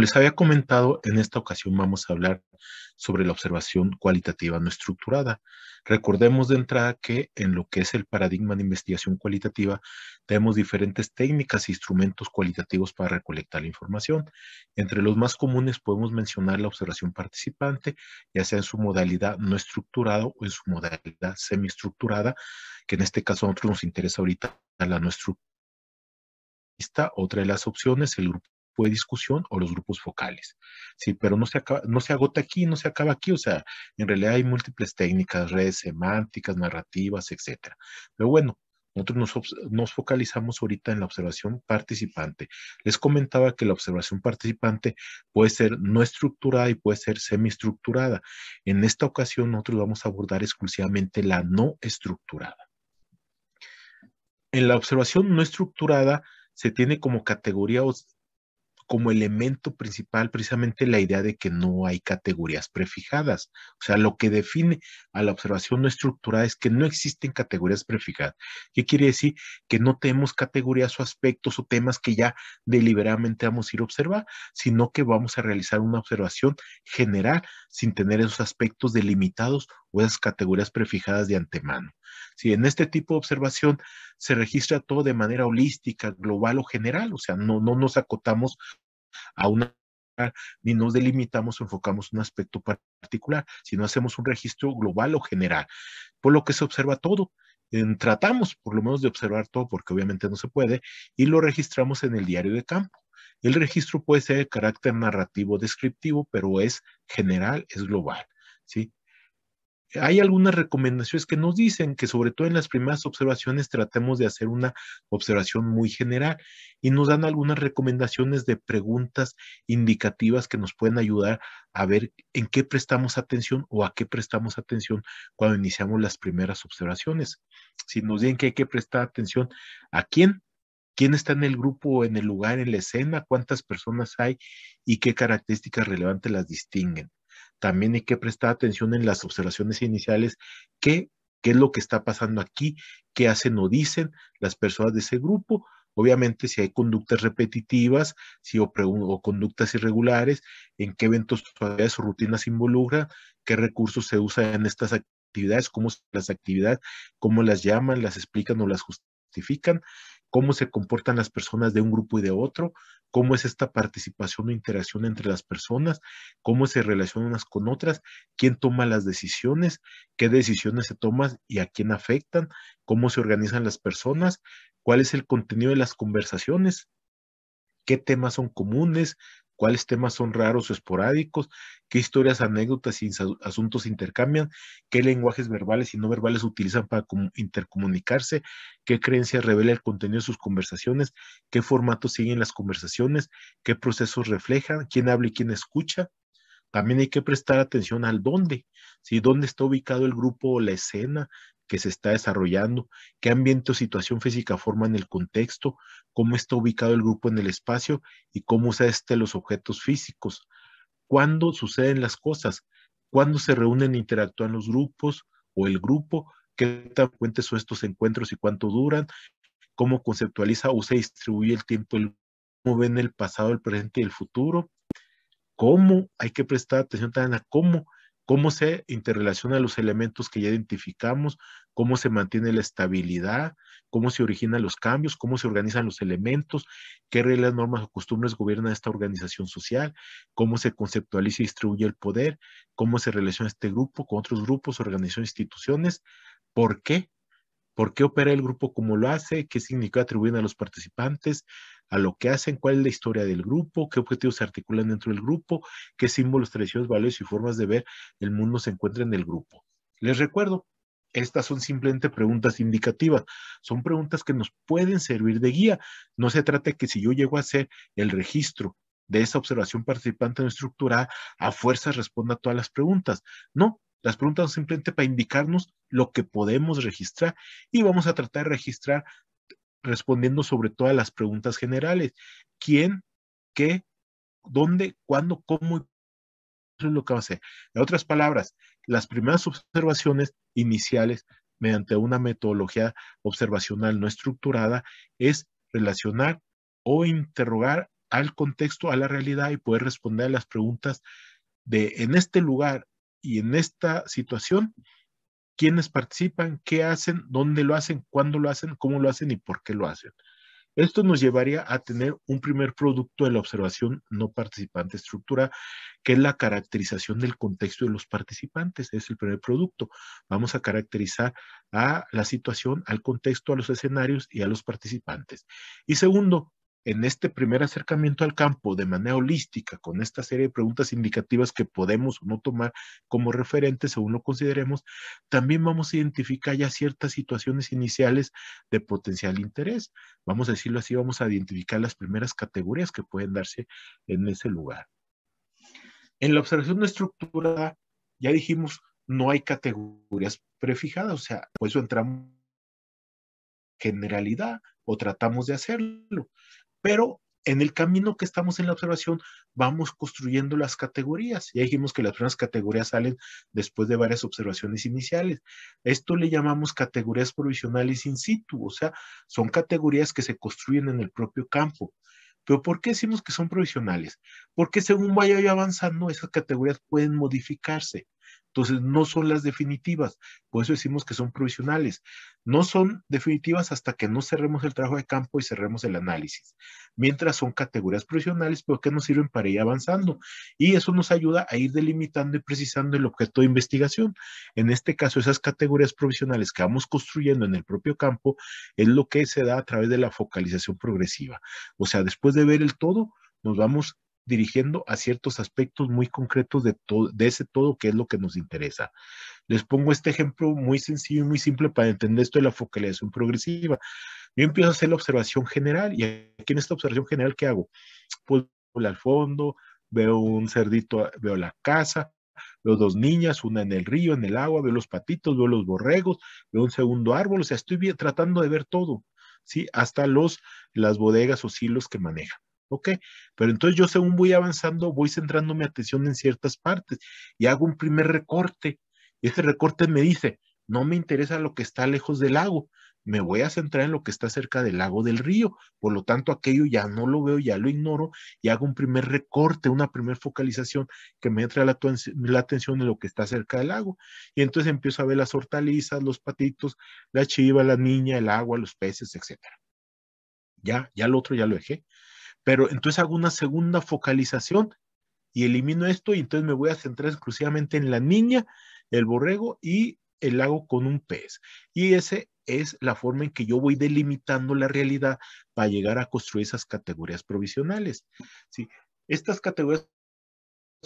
les había comentado, en esta ocasión vamos a hablar sobre la observación cualitativa no estructurada. Recordemos de entrada que en lo que es el paradigma de investigación cualitativa, tenemos diferentes técnicas e instrumentos cualitativos para recolectar la información. Entre los más comunes podemos mencionar la observación participante, ya sea en su modalidad no estructurada o en su modalidad semiestructurada, que en este caso a nosotros nos interesa ahorita la no estructurada. Otra de las opciones, el grupo de discusión o los grupos focales. Sí, pero no se agota aquí, no se acaba aquí, o sea, en realidad hay múltiples técnicas, redes semánticas, narrativas, etcétera. Pero bueno, nosotros nos focalizamos ahorita en la observación participante. Les comentaba que la observación participante puede ser no estructurada y puede ser semiestructurada. En esta ocasión nosotros vamos a abordar exclusivamente la no estructurada. En la observación no estructurada se tiene como categoría o como elemento principal precisamente la idea de que no hay categorías prefijadas. O sea, lo que define a la observación no estructurada es que no existen categorías prefijadas. ¿Qué quiere decir? Que no tenemos categorías o aspectos o temas que ya deliberadamente vamos a ir a observar, sino que vamos a realizar una observación general sin tener esos aspectos delimitados o esas categorías prefijadas de antemano. Si en este tipo de observación se registra todo de manera holística, global o general, o sea, no nos acotamos a una, ni nos delimitamos o enfocamos un aspecto particular, sino hacemos un registro global o general, por lo que se observa todo. Tratamos por lo menos de observar todo, porque obviamente no se puede, y lo registramos en el diario de campo. El registro puede ser de carácter narrativo descriptivo, pero es general, es global, ¿sí? Hay algunas recomendaciones que nos dicen que sobre todo en las primeras observaciones tratemos de hacer una observación muy general y nos dan algunas recomendaciones de preguntas indicativas que nos pueden ayudar a ver en qué prestamos atención o a qué prestamos atención cuando iniciamos las primeras observaciones. Si nos dicen que hay que prestar atención a quién está en el grupo, en el lugar, en la escena, cuántas personas hay y qué características relevantes las distinguen. También hay que prestar atención en las observaciones iniciales, qué, qué es lo que está pasando aquí, qué hacen o dicen las personas de ese grupo. Obviamente, si hay conductas repetitivas, o conductas irregulares, en qué eventos o rutinas se involucran, qué recursos se usan en estas actividades, cómo son las actividades, cómo las llaman, las explican o las justifican, cómo se comportan las personas de un grupo y de otro, cómo es esta participación o interacción entre las personas, cómo se relacionan unas con otras, quién toma las decisiones, qué decisiones se toman y a quién afectan, cómo se organizan las personas, cuál es el contenido de las conversaciones, qué temas son comunes, cuáles temas son raros o esporádicos, qué historias, anécdotas y asuntos intercambian, qué lenguajes verbales y no verbales utilizan para intercomunicarse, qué creencias revela el contenido de sus conversaciones, qué formatos siguen las conversaciones, qué procesos reflejan, quién habla y quién escucha. También hay que prestar atención al dónde, ¿sí? ¿Dónde está ubicado el grupo o la escena que se está desarrollando? ¿Qué ambiente o situación física forman el contexto? ¿Cómo está ubicado el grupo en el espacio? ¿Y cómo usa los objetos físicos? ¿Cuándo suceden las cosas? ¿Cuándo se reúnen e interactúan los grupos o el grupo? ¿Qué tan frecuentes son estos encuentros y cuánto duran? ¿Cómo conceptualiza o se distribuye el tiempo? ¿Cómo ven el pasado, el presente y el futuro? ¿Cómo? Hay que prestar atención también a cómo se interrelacionan los elementos que ya identificamos, cómo se mantiene la estabilidad, cómo se originan los cambios, cómo se organizan los elementos, qué reglas, normas o costumbres gobiernan esta organización social, cómo se conceptualiza y distribuye el poder, cómo se relaciona este grupo con otros grupos, organizaciones, instituciones, ¿por qué? ¿Por qué opera el grupo como lo hace? ¿Qué significa atribuir a los participantes? ¿A lo que hacen? ¿Cuál es la historia del grupo? ¿Qué objetivos se articulan dentro del grupo? ¿Qué símbolos, tradiciones, valores y formas de ver el mundo se encuentran en el grupo? Les recuerdo, estas son simplemente preguntas indicativas. Son preguntas que nos pueden servir de guía. No se trata de que si yo llego a hacer el registro de esa observación participante no estructurada, a fuerzas responda a todas las preguntas. No, las preguntas son simplemente para indicarnos lo que podemos registrar y vamos a tratar de registrar respondiendo sobre todas las preguntas generales. ¿Quién? ¿Qué? ¿Dónde? ¿Cuándo? ¿Cómo? Eso es lo que va a hacer. En otras palabras, las primeras observaciones iniciales mediante una metodología observacional no estructurada es relacionar o interrogar al contexto, a la realidad y poder responder a las preguntas de en este lugar y en esta situación, quiénes participan, qué hacen, dónde lo hacen, cuándo lo hacen, cómo lo hacen y por qué lo hacen. Esto nos llevaría a tener un primer producto de la observación no participante estructura, que es la caracterización del contexto de los participantes. Es el primer producto. Vamos a caracterizar a la situación, al contexto, a los escenarios y a los participantes. Y segundo, en este primer acercamiento al campo de manera holística, con esta serie de preguntas indicativas que podemos o no tomar como referentes según lo consideremos, también vamos a identificar ya ciertas situaciones iniciales de potencial interés. Vamos a decirlo así, vamos a identificar las primeras categorías que pueden darse en ese lugar. En la observación estructurada, ya dijimos, no hay categorías prefijadas, o sea, por eso entramos en generalidad o tratamos de hacerlo, pero en el camino que estamos en la observación vamos construyendo las categorías. Ya dijimos que las primeras categorías salen después de varias observaciones iniciales. Esto le llamamos categorías provisionales in situ, o sea, son categorías que se construyen en el propio campo. Pero ¿por qué decimos que son provisionales? Porque según vaya yo avanzando, esas categorías pueden modificarse. Entonces, no son las definitivas. Por eso decimos que son provisionales. No son definitivas hasta que no cerremos el trabajo de campo y cerremos el análisis. Mientras son categorías provisionales, pero que nos sirven para ir avanzando. Y eso nos ayuda a ir delimitando y precisando el objeto de investigación. En este caso, esas categorías provisionales que vamos construyendo en el propio campo es lo que se da a través de la focalización progresiva. O sea, después de ver el todo, nos vamos dirigiendo a ciertos aspectos muy concretos de ese todo que es lo que nos interesa. Les pongo este ejemplo muy sencillo y muy simple para entender esto de la focalización progresiva. Yo empiezo a hacer la observación general y aquí en esta observación general, ¿qué hago? Pues voy al fondo, veo un cerdito, veo la casa, veo dos niñas, una en el río, en el agua, veo los patitos, veo los borregos, veo un segundo árbol, o sea, estoy tratando de ver todo, ¿sí? Hasta las bodegas o silos que manejan. ¿Ok? Pero entonces yo según voy avanzando, voy centrando mi atención en ciertas partes y hago un primer recorte. Y ese recorte me dice, no me interesa lo que está lejos del lago, me voy a centrar en lo que está cerca del lago del río. Por lo tanto, aquello ya no lo veo, ya lo ignoro y hago un primer recorte, una primer focalización que me entra la atención en lo que está cerca del lago. Y entonces empiezo a ver las hortalizas, los patitos, la chiva, la niña, el agua, los peces, etcétera. Ya el otro ya lo dejé. Pero entonces hago una segunda focalización y elimino esto y entonces me voy a centrar exclusivamente en la niña, el borrego y el lago con un pez. Y ese es la forma en que yo voy delimitando la realidad para llegar a construir esas categorías provisionales. ¿Sí? Estas categorías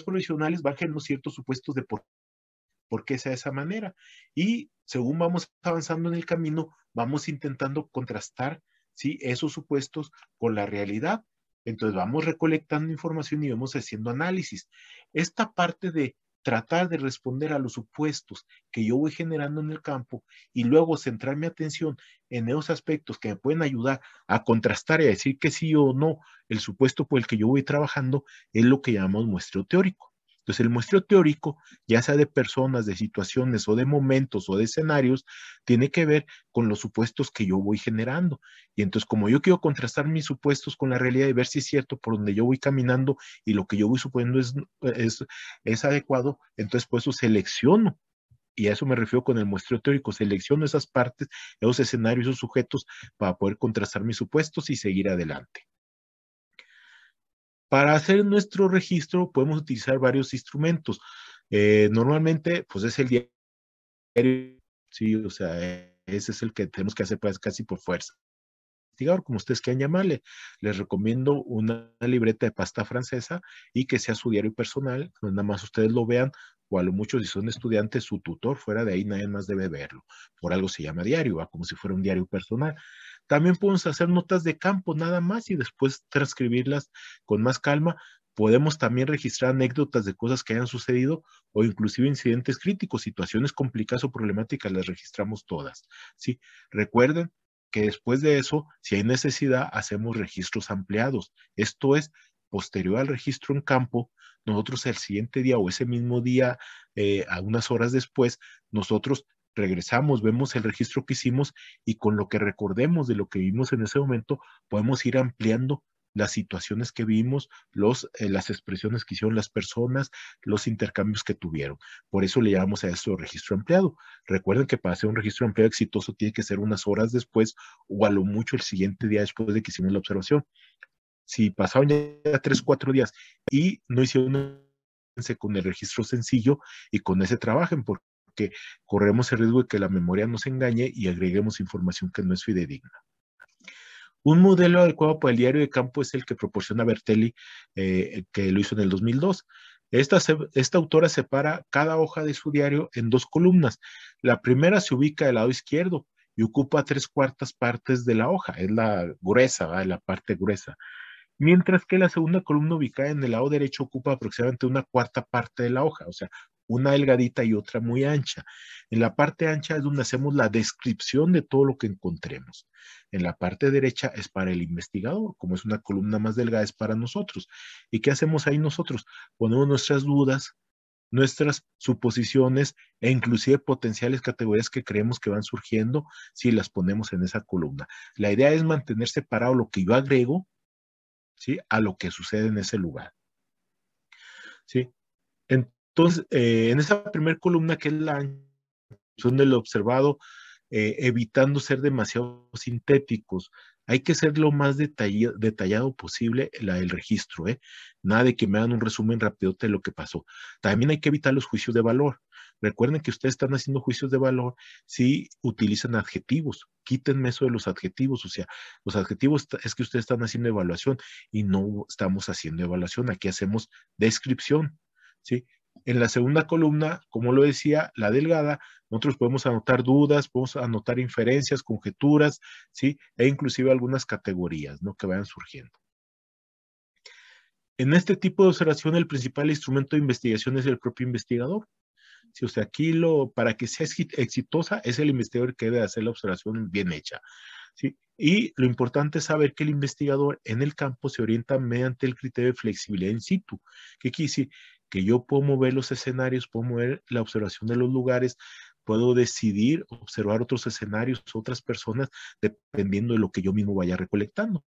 provisionales van generando ciertos supuestos de por qué sea de esa manera. Y según vamos avanzando en el camino, vamos intentando contrastar, ¿sí?, esos supuestos con la realidad. Entonces vamos recolectando información y vamos haciendo análisis. Esta parte de tratar de responder a los supuestos que yo voy generando en el campo y luego centrar mi atención en esos aspectos que me pueden ayudar a contrastar y a decir que sí o no el supuesto por el que yo voy trabajando es lo que llamamos muestreo teórico. Entonces, el muestreo teórico, ya sea de personas, de situaciones o de momentos o de escenarios, tiene que ver con los supuestos que yo voy generando. Y entonces, como yo quiero contrastar mis supuestos con la realidad y ver si es cierto por donde yo voy caminando y lo que yo voy suponiendo es adecuado, entonces por eso selecciono. Y a eso me refiero con el muestreo teórico. Selecciono esas partes, esos escenarios, esos sujetos para poder contrastar mis supuestos y seguir adelante. Para hacer nuestro registro podemos utilizar varios instrumentos. Normalmente, pues es el diario, sí, o sea, ese es el que tenemos que hacer pues, casi por fuerza. Investigador, como ustedes quieran llamarle, les recomiendo una libreta de pasta francesa y que sea su diario personal, no nada más ustedes lo vean, o a lo mucho si son estudiantes, su tutor, fuera de ahí nadie más debe verlo. Por algo se llama diario, ¿va? Como si fuera un diario personal. También podemos hacer notas de campo nada más y después transcribirlas con más calma. Podemos también registrar anécdotas de cosas que hayan sucedido o inclusive incidentes críticos, situaciones complicadas o problemáticas, las registramos todas. ¿Sí? Recuerden que después de eso, si hay necesidad, hacemos registros ampliados. Esto es, posterior al registro en campo, nosotros el siguiente día o ese mismo día, a unas horas después, nosotros regresamos, vemos el registro que hicimos y con lo que recordemos de lo que vimos en ese momento, podemos ir ampliando las situaciones que vimos, las expresiones que hicieron las personas, los intercambios que tuvieron. Por eso le llamamos a esto registro ampliado. Recuerden que para hacer un registro ampliado exitoso tiene que ser unas horas después o a lo mucho el siguiente día después de que hicimos la observación. Si pasaron ya 3, 4 días y no hicieron con el registro sencillo y con ese trabajen, porque corremos el riesgo de que la memoria nos engañe y agreguemos información que no es fidedigna. Un modelo adecuado para el diario de campo es el que proporciona Bertelli, que lo hizo en el 2002. Esta autora separa cada hoja de su diario en 2 columnas. La primera se ubica del lado izquierdo y ocupa 3/4 partes de la hoja, es la gruesa, ¿va? La parte gruesa, mientras que la segunda columna ubicada en el lado derecho ocupa aproximadamente 1/4 parte de la hoja, o sea, una delgadita y otra muy ancha. En la parte ancha es donde hacemos la descripción de todo lo que encontremos. En la parte derecha es para el investigador, como es una columna más delgada, es para nosotros. ¿Y qué hacemos ahí nosotros? Ponemos nuestras dudas, nuestras suposiciones e inclusive potenciales categorías que creemos que van surgiendo si las ponemos en esa columna. La idea es mantener separado lo que yo agrego, ¿sí?, a lo que sucede en ese lugar, ¿sí? Entonces, en esa primera columna, que es la son del observado, evitando ser demasiado sintéticos. Hay que ser lo más detallado posible el registro, ¿eh? Nada de que me hagan un resumen rápido de lo que pasó. También hay que evitar los juicios de valor. Recuerden que ustedes están haciendo juicios de valor si utilizan adjetivos. Quítenme eso de los adjetivos. O sea, los adjetivos es que ustedes están haciendo evaluación y no estamos haciendo evaluación. Aquí hacemos descripción, ¿sí? En la segunda columna, como lo decía, la delgada, nosotros podemos anotar dudas, podemos anotar inferencias, conjeturas, ¿sí? E inclusive algunas categorías, ¿no?, que vayan surgiendo. En este tipo de observación, el principal instrumento de investigación es el propio investigador. Si usted aquí para que sea exitosa, es el investigador que debe hacer la observación bien hecha, ¿sí? Y lo importante es saber que el investigador en el campo se orienta mediante el criterio de flexibilidad in situ. ¿Qué quiere decir? Que yo puedo mover los escenarios, puedo mover la observación de los lugares, puedo decidir observar otros escenarios, otras personas, dependiendo de lo que yo mismo vaya recolectando.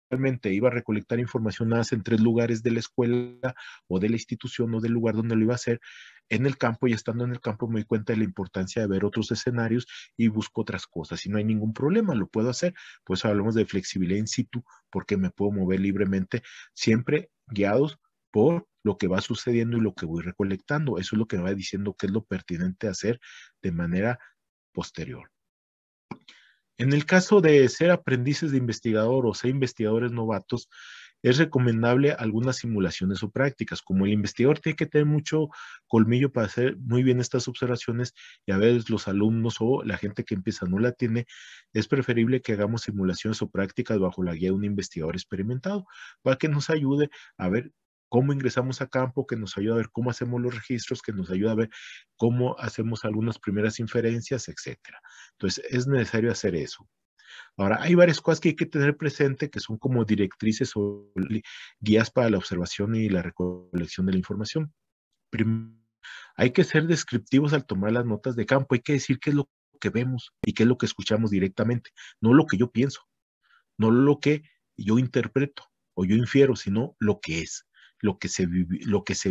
Realmente iba a recolectar información nada más en 3 lugares de la escuela o de la institución o del lugar donde lo iba a hacer en el campo, y estando en el campo me di cuenta de la importancia de ver otros escenarios y busco otras cosas y no hay ningún problema, lo puedo hacer. Pues hablamos de flexibilidad in situ, porque me puedo mover libremente, siempre guiados por lo que va sucediendo y lo que voy recolectando. Eso es lo que me va diciendo qué es lo pertinente hacer de manera posterior. En el caso de ser aprendices de investigador o ser investigadores novatos, es recomendable algunas simulaciones o prácticas. Como el investigador tiene que tener mucho colmillo para hacer muy bien estas observaciones, y a veces los alumnos o la gente que empieza no la tiene, es preferible que hagamos simulaciones o prácticas bajo la guía de un investigador experimentado, para que nos ayude a ver cómo ingresamos a campo, que nos ayude a ver cómo hacemos los registros, que nos ayude a ver cómo hacemos algunas primeras inferencias, etcétera. Entonces, es necesario hacer eso. Ahora, hay varias cosas que hay que tener presente que son como directrices o guías para la observación y la recolección de la información. Primero, hay que ser descriptivos al tomar las notas de campo. Hay que decir qué es lo que vemos y qué es lo que escuchamos directamente, no lo que yo pienso, no lo que yo interpreto o yo infiero, sino lo que es, lo que se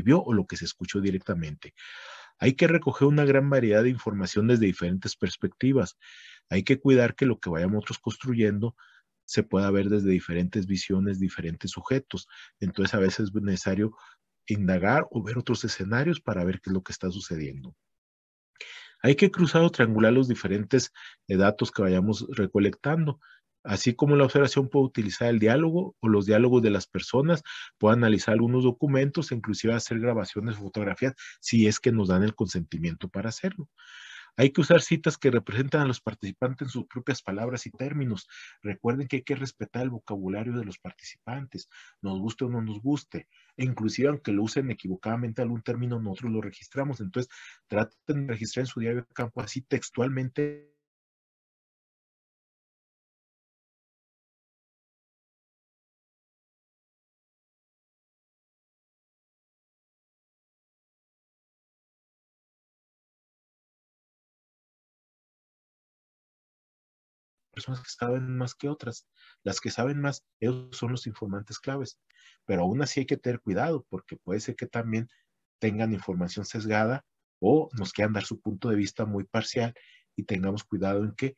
vio o lo que se escuchó directamente. Hay que recoger una gran variedad de información desde diferentes perspectivas. Hay que cuidar que lo que vayamos nosotros construyendo se pueda ver desde diferentes visiones, diferentes sujetos. Entonces, a veces es necesario indagar o ver otros escenarios para ver qué es lo que está sucediendo. Hay que cruzar o triangular los diferentes datos que vayamos recolectando. Así como la observación puede utilizar el diálogo o los diálogos de las personas, puede analizar algunos documentos, e inclusive hacer grabaciones, fotografías, si es que nos dan el consentimiento para hacerlo. Hay que usar citas que representan a los participantes en sus propias palabras y términos. Recuerden que hay que respetar el vocabulario de los participantes, nos guste o no nos guste. E inclusive aunque lo usen equivocadamente algún término, nosotros lo registramos. Entonces, traten de registrar en su diario de campo así textualmente. personas que saben más que otras. Las que saben más, ellos son los informantes claves. Pero aún así hay que tener cuidado, porque puede ser que también tengan información sesgada o nos quieran dar su punto de vista muy parcial y tengamos cuidado en que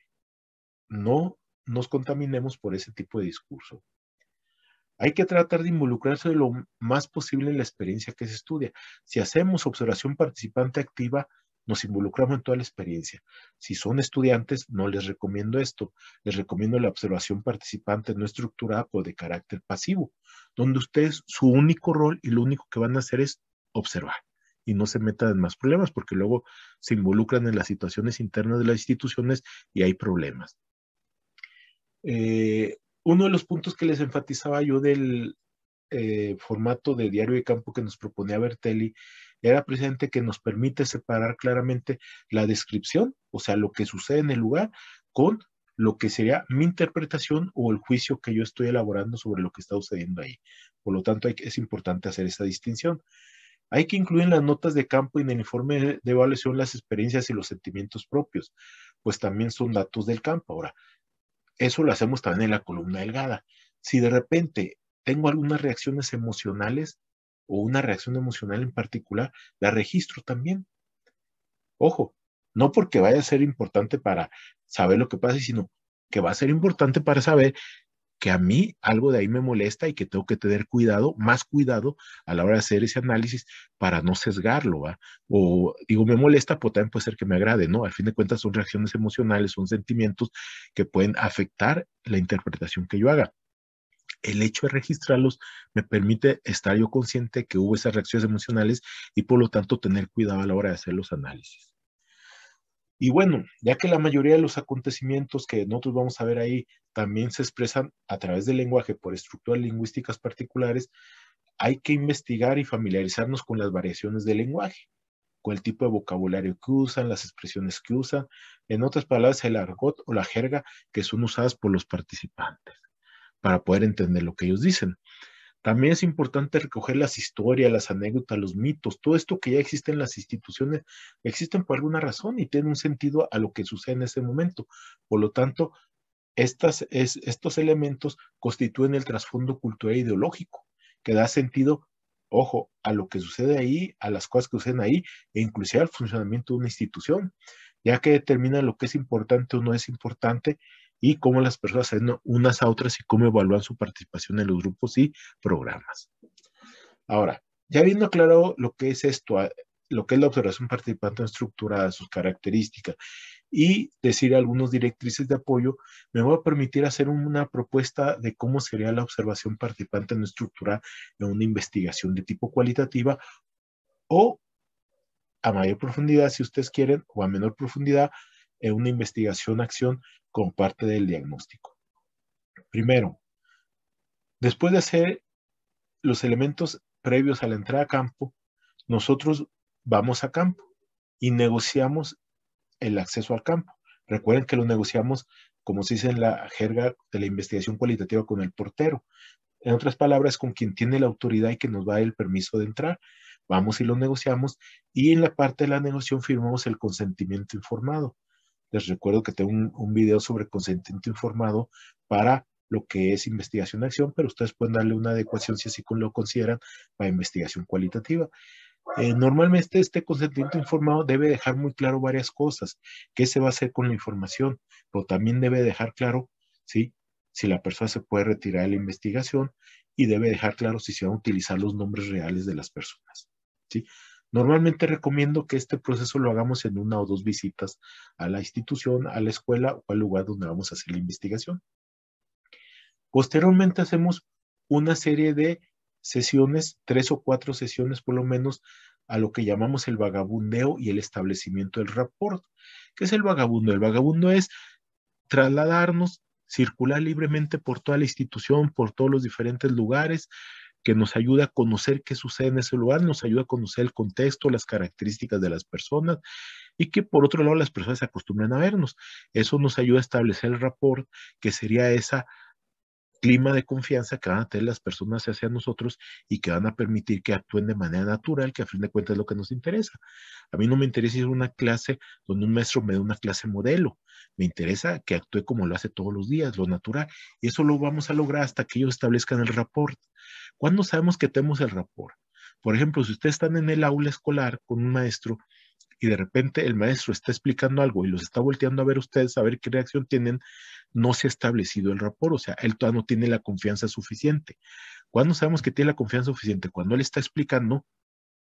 no nos contaminemos por ese tipo de discurso. Hay que tratar de involucrarse lo más posible en la experiencia que se estudia. Si hacemos observación participante activa, nos involucramos en toda la experiencia. Si son estudiantes, no les recomiendo esto. Les recomiendo la observación participante no estructurada o de carácter pasivo, donde ustedes su único rol y lo único que van a hacer es observar y no se metan en más problemas porque luego se involucran en las situaciones internas de las instituciones y hay problemas. Uno de los puntos que les enfatizaba yo del formato de diario de campo que nos proponía Bertelli era precisamente que nos permite separar claramente la descripción, o sea, lo que sucede en el lugar, con lo que sería mi interpretación o el juicio que yo estoy elaborando sobre lo que está sucediendo ahí. Por lo tanto, es importante hacer esa distinción. Hay que incluir en las notas de campo y en el informe de evaluación las experiencias y los sentimientos propios, pues también son datos del campo. Ahora, eso lo hacemos también en la columna delgada. Si de repente tengo algunas reacciones emocionales o una reacción emocional en particular, la registro también. Ojo, no porque vaya a ser importante para saber lo que pasa, sino que va a ser importante para saber que a mí algo de ahí me molesta y que tengo que tener cuidado, más cuidado a la hora de hacer ese análisis para no sesgarlo, ¿va? O digo, me molesta, pues también puede ser que me agrade, ¿no? Al fin de cuentas son reacciones emocionales, son sentimientos que pueden afectar la interpretación que yo haga. El hecho de registrarlos me permite estar yo consciente que hubo esas reacciones emocionales y por lo tanto tener cuidado a la hora de hacer los análisis. Y bueno, ya que la mayoría de los acontecimientos que nosotros vamos a ver ahí también se expresan a través del lenguaje por estructuras lingüísticas particulares, hay que investigar y familiarizarnos con las variaciones del lenguaje, con el tipo de vocabulario que usan, las expresiones que usan, en otras palabras, el argot o la jerga que son usadas por los participantes para poder entender lo que ellos dicen. También es importante recoger las historias, las anécdotas, los mitos, todo esto que ya existe en las instituciones, existen por alguna razón y tienen un sentido a lo que sucede en ese momento. Por lo tanto, estos elementos constituyen el trasfondo cultural e ideológico, que da sentido, ojo, a lo que sucede ahí, a las cosas que suceden ahí, e inclusive al funcionamiento de una institución, ya que determina lo que es importante o no es importante y cómo las personas se ven unas a otras y cómo evalúan su participación en los grupos y programas. Ahora, ya habiendo aclarado lo que es esto, lo que es la observación participante estructurada, sus características, y decir algunos directrices de apoyo, me voy a permitir hacer una propuesta de cómo sería la observación participante no estructurada en una investigación de tipo cualitativa o a mayor profundidad, si ustedes quieren, o a menor profundidad, en una investigación-acción con parte del diagnóstico. Primero, después de hacer los elementos previos a la entrada a campo, nosotros vamos a campo y negociamos el acceso al campo. Recuerden que lo negociamos, como se dice en la jerga de la investigación cualitativa, con el portero. En otras palabras, con quien tiene la autoridad y que nos va el permiso de entrar. Vamos y lo negociamos y en la parte de la negociación firmamos el consentimiento informado. Les recuerdo que tengo un video sobre consentimiento informado para lo que es investigación-acción, pero ustedes pueden darle una adecuación si así lo consideran para investigación cualitativa. Normalmente este consentimiento informado debe dejar muy claro varias cosas, qué se va a hacer con la información, pero también debe dejar claro, ¿sí?, si la persona se puede retirar de la investigación y debe dejar claro si se van a utilizar los nombres reales de las personas, ¿sí? Normalmente recomiendo que este proceso lo hagamos en una o dos visitas a la institución, a la escuela o al lugar donde vamos a hacer la investigación. Posteriormente hacemos una serie de sesiones, 3 o 4 sesiones por lo menos, a lo que llamamos el vagabundeo y el establecimiento del rapport. ¿Qué es el vagabundo? El vagabundo es trasladarnos, circular libremente por toda la institución, por todos los diferentes lugares, que nos ayuda a conocer qué sucede en ese lugar, nos ayuda a conocer el contexto, las características de las personas y que por otro lado las personas se acostumbran a vernos. Eso nos ayuda a establecer el rapport, que sería esa clima de confianza que van a tener las personas hacia nosotros y que van a permitir que actúen de manera natural, que a fin de cuentas es lo que nos interesa. A mí no me interesa ir a una clase donde un maestro me dé una clase modelo. Me interesa que actúe como lo hace todos los días, lo natural. Y eso lo vamos a lograr hasta que ellos establezcan el rapport. ¿Cuándo sabemos que tenemos el rapport? Por ejemplo, si ustedes están en el aula escolar con un maestro y de repente el maestro está explicando algo y los está volteando a ver ustedes, a ver qué reacción tienen, no se ha establecido el rapport, o sea, él todavía no tiene la confianza suficiente. ¿Cuándo sabemos que tiene la confianza suficiente? Cuando él está explicando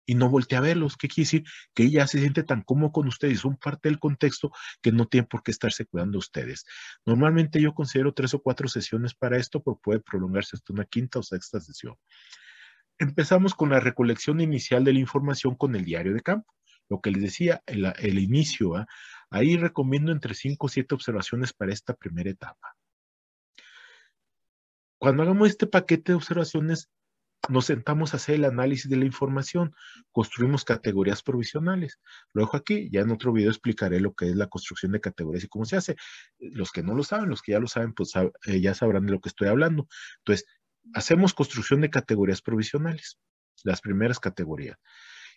y no voltea a verlos. ¿Qué quiere decir? Que ella se siente tan cómodo con ustedes, son parte del contexto que no tienen por qué estarse cuidando ustedes. Normalmente yo considero 3 o 4 sesiones para esto, pero puede prolongarse hasta una quinta o sexta sesión. Empezamos con la recolección inicial de la información con el diario de campo. Lo que les decía, el inicio, ¿eh? Ahí recomiendo entre 5 o 7 observaciones para esta primera etapa. Cuando hagamos este paquete de observaciones, nos sentamos a hacer el análisis de la información, construimos categorías provisionales. Lo dejo aquí, ya en otro video explicaré lo que es la construcción de categorías y cómo se hace. Los que no lo saben, los que ya lo saben, pues ya sabrán de lo que estoy hablando. Entonces, hacemos construcción de categorías provisionales, las primeras categorías.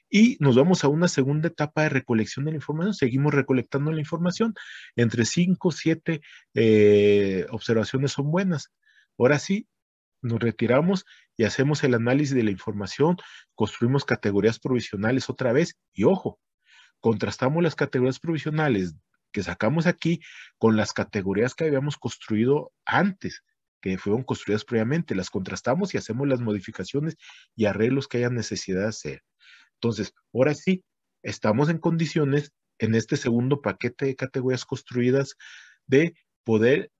Y nos vamos a una segunda etapa de recolección de la información. Seguimos recolectando la información. Entre 5 o 7 observaciones son buenas. Ahora sí, nos retiramos y hacemos el análisis de la información, construimos categorías provisionales otra vez y ojo, contrastamos las categorías provisionales que sacamos aquí con las categorías que habíamos construido antes, que fueron construidas previamente, las contrastamos y hacemos las modificaciones y arreglos que haya necesidad de hacer. Entonces, ahora sí, estamos en condiciones en este segundo paquete de categorías construidas de poder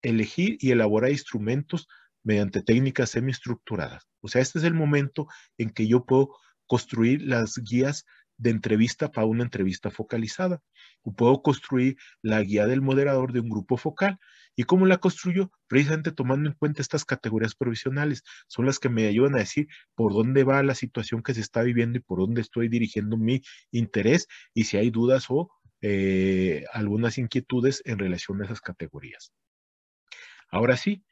elegir y elaborar instrumentos mediante técnicas semiestructuradas. O sea, este es el momento en que yo puedo construir las guías de entrevista para una entrevista focalizada. O puedo construir la guía del moderador de un grupo focal. ¿Y cómo la construyo? Precisamente tomando en cuenta estas categorías provisionales. Son las que me ayudan a decir por dónde va la situación que se está viviendo y por dónde estoy dirigiendo mi interés y si hay dudas o algunas inquietudes en relación a esas categorías. Ahora sí,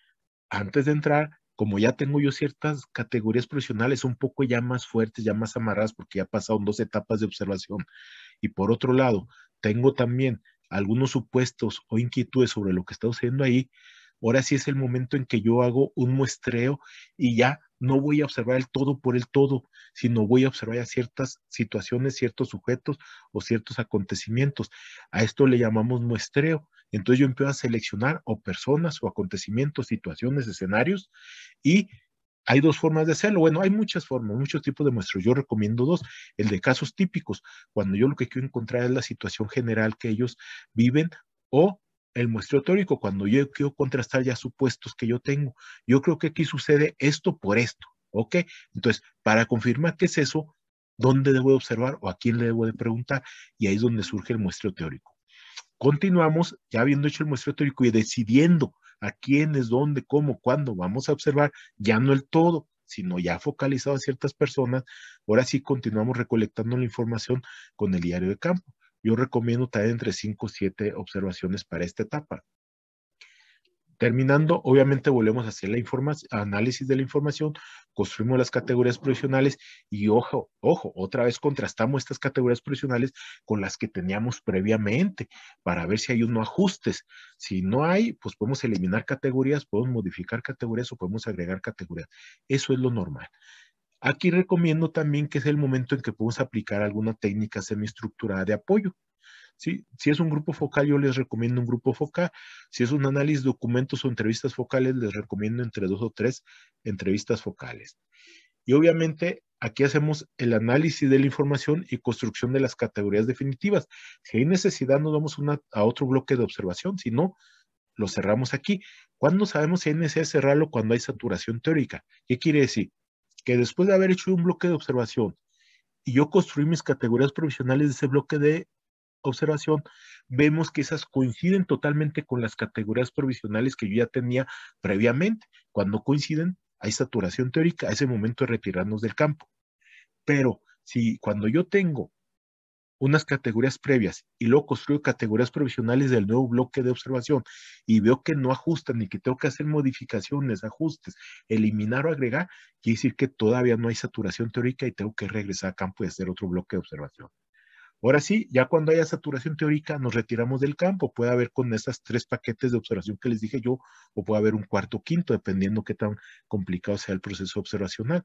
antes de entrar, como ya tengo yo ciertas categorías profesionales un poco ya más fuertes, ya más amarradas, porque ya pasaron 2 etapas de observación, y por otro lado, tengo también algunos supuestos o inquietudes sobre lo que está sucediendo ahí, ahora sí es el momento en que yo hago un muestreo y ya no voy a observar el todo por el todo, sino voy a observar ya ciertas situaciones, ciertos sujetos o ciertos acontecimientos. A esto le llamamos muestreo. Entonces yo empiezo a seleccionar o personas o acontecimientos, situaciones, escenarios y hay 2 formas de hacerlo. Bueno, hay muchas formas, muchos tipos de muestros. Yo recomiendo 2. El de casos típicos, cuando yo lo que quiero encontrar es la situación general que ellos viven, o el muestreo teórico, cuando yo quiero contrastar ya supuestos que yo tengo. Yo creo que aquí sucede esto por esto, ¿ok? Entonces, para confirmar qué es eso, ¿dónde debo de observar o a quién le debo de preguntar? Y ahí es donde surge el muestreo teórico. Continuamos ya habiendo hecho el muestreo teórico y decidiendo a quiénes, dónde, cómo, cuándo vamos a observar, ya no el todo, sino ya focalizado a ciertas personas. Ahora sí continuamos recolectando la información con el diario de campo. Yo recomiendo traer entre 5 o 7 observaciones para esta etapa. Terminando, obviamente volvemos a hacer análisis de la información, construimos las categorías profesionales y ojo, otra vez contrastamos estas categorías profesionales con las que teníamos previamente para ver si hay unos ajustes. Si no hay, pues podemos eliminar categorías, podemos modificar categorías o podemos agregar categorías. Eso es lo normal. Aquí recomiendo también que es el momento en que podemos aplicar alguna técnica semiestructurada de apoyo. ¿Sí? Si es un grupo focal, yo les recomiendo un grupo focal. Si es un análisis de documentos o entrevistas focales, les recomiendo entre 2 o 3 entrevistas focales. Y obviamente aquí hacemos el análisis de la información y construcción de las categorías definitivas. Si hay necesidad, nos vamos a otro bloque de observación. Si no, lo cerramos aquí. ¿Cuándo sabemos si hay necesidad de cerrarlo? Cuando hay saturación teórica. ¿Qué quiere decir? Que después de haber hecho un bloque de observación y yo construí mis categorías provisionales de ese bloque de observación, vemos que esas coinciden totalmente con las categorías provisionales que yo ya tenía previamente. Cuando coinciden, hay saturación teórica, a ese momento de retirarnos del campo. Pero si cuando yo tengo unas categorías previas y luego construyo categorías provisionales del nuevo bloque de observación y veo que no ajustan y que tengo que hacer modificaciones, ajustes, eliminar o agregar, quiere decir que todavía no hay saturación teórica y tengo que regresar a campo y hacer otro bloque de observación. Ahora sí, ya cuando haya saturación teórica, nos retiramos del campo. Puede haber con esas 3 paquetes de observación que les dije yo, o puede haber un cuarto o quinto, dependiendo qué tan complicado sea el proceso observacional.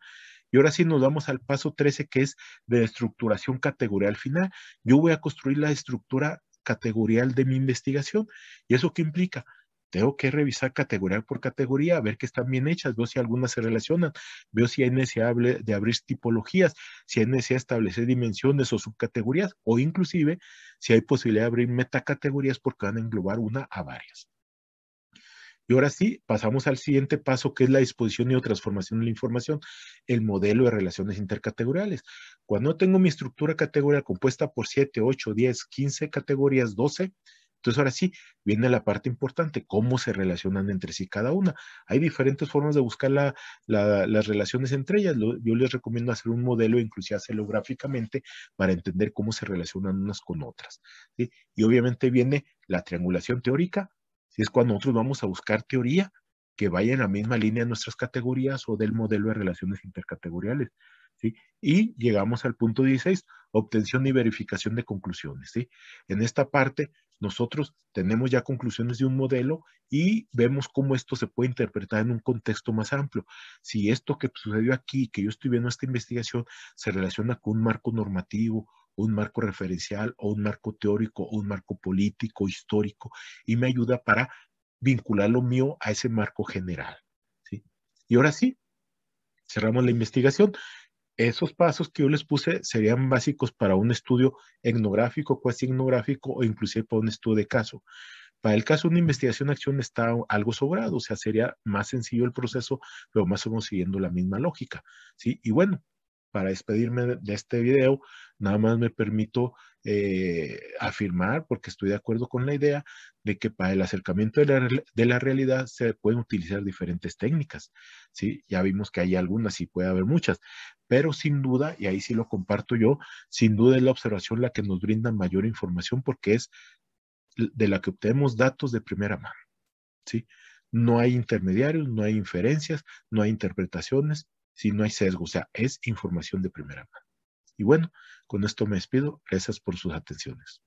Y ahora sí nos vamos al paso 13, que es de estructuración categorial final. Yo voy a construir la estructura categorial de mi investigación. ¿Y eso qué implica? Tengo que revisar categoría por categoría, a ver que están bien hechas, veo si algunas se relacionan, veo si hay necesidad de abrir tipologías, si hay necesidad de establecer dimensiones o subcategorías, o inclusive si hay posibilidad de abrir metacategorías porque van a englobar una a varias. Y ahora sí, pasamos al siguiente paso, que es la disposición y o transformación de la información, el modelo de relaciones intercategoriales. Cuando tengo mi estructura categorial compuesta por 7, 8, 10, 15 categorías, 12, entonces ahora sí, viene la parte importante, cómo se relacionan entre sí cada una. Hay diferentes formas de buscar las relaciones entre ellas. Yo les recomiendo hacer un modelo, inclusive hacerlo gráficamente, para entender cómo se relacionan unas con otras, ¿sí? Y obviamente viene la triangulación teórica, si es cuando nosotros vamos a buscar teoría que vaya en la misma línea de nuestras categorías o del modelo de relaciones intercategoriales, ¿sí? Y llegamos al punto 16, obtención y verificación de conclusiones, ¿sí? En esta parte, nosotros tenemos ya conclusiones de un modelo y vemos cómo esto se puede interpretar en un contexto más amplio. Si esto que sucedió aquí, que yo estoy viendo esta investigación, se relaciona con un marco normativo, un marco referencial o un marco teórico o un marco político, histórico, y me ayuda para vincular lo mío a ese marco general, ¿sí? Y ahora sí, cerramos la investigación. Esos pasos que yo les puse serían básicos para un estudio etnográfico, cuasi etnográfico o inclusive para un estudio de caso. Para el caso de una investigación-acción está algo sobrado, o sea, sería más sencillo el proceso, pero más o menos siguiendo la misma lógica, ¿sí? Y bueno, para despedirme de este video, nada más me permito afirmar, porque estoy de acuerdo con la idea, de que para el acercamiento de la realidad se pueden utilizar diferentes técnicas, ¿sí? Ya vimos que hay algunas y puede haber muchas, pero sin duda, y ahí sí lo comparto yo, sin duda es la observación la que nos brinda mayor información porque es de la que obtenemos datos de primera mano, ¿sí? No hay intermediarios, no hay inferencias, no hay interpretaciones, sí, no hay sesgo, o sea, es información de primera mano. Y bueno, con esto me despido. Gracias por sus atenciones.